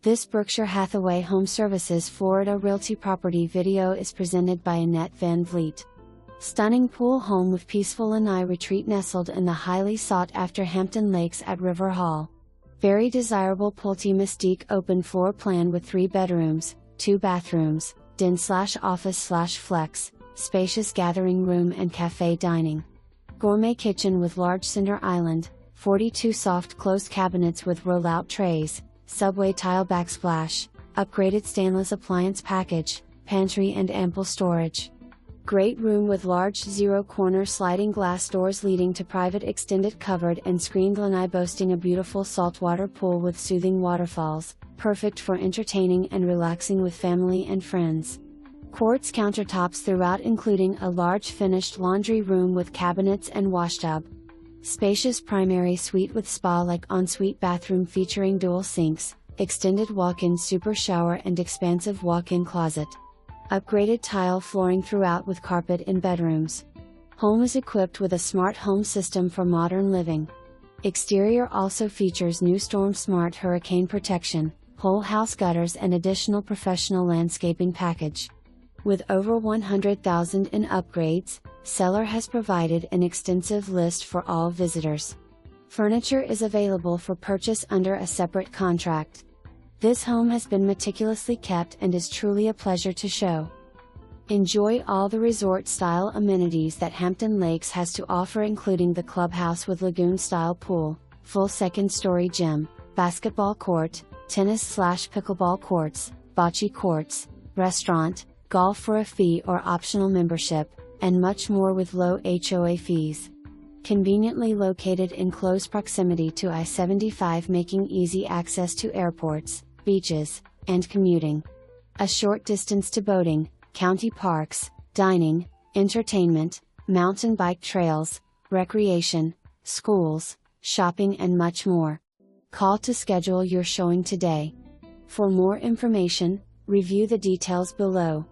This Berkshire Hathaway HomeServices Florida Realty property video is presented by Annette Van Vliet. Stunning pool home with peaceful lanai retreat nestled in the highly sought-after Hampton Lakes at River Hall. Very desirable Pulte Mystique open floor plan with 3 bedrooms, 2 bathrooms, den/office/flex, spacious gathering room and café dining. Gourmet kitchen with large center island, 42 soft closed cabinets with rollout trays, subway tile backsplash, upgraded stainless appliance package, pantry and ample storage. Great room with large zero-corner sliding glass doors leading to private extended covered and screened lanai boasting a beautiful saltwater pool with soothing waterfalls, perfect for entertaining and relaxing with family and friends. Quartz countertops throughout including a large finished laundry room with cabinets and washtub. Spacious primary suite with spa-like ensuite bathroom featuring dual sinks, extended walk-in super shower and expansive walk-in closet. Upgraded tile flooring throughout with carpet in bedrooms. Home is equipped with a smart home system for modern living. Exterior also features new Storm Smart hurricane protection, whole house gutters and additional professional landscaping package. With over 100,000 in upgrades, seller has provided an extensive list for all visitors. Furniture is available for purchase under a separate contract. This home has been meticulously kept and is truly a pleasure to show. Enjoy all the resort-style amenities that Hampton Lakes has to offer including the clubhouse with lagoon-style pool, full second-story gym, basketball court, tennis/pickleball courts, bocce courts, restaurant, golf for a fee or optional membership, and much more with low HOA fees. Conveniently located in close proximity to I-75 making easy access to airports, beaches, and commuting. A short distance to boating, county parks, dining, entertainment, mountain bike trails, recreation, schools, shopping and much more. Call to schedule your showing today. For more information, review the details below.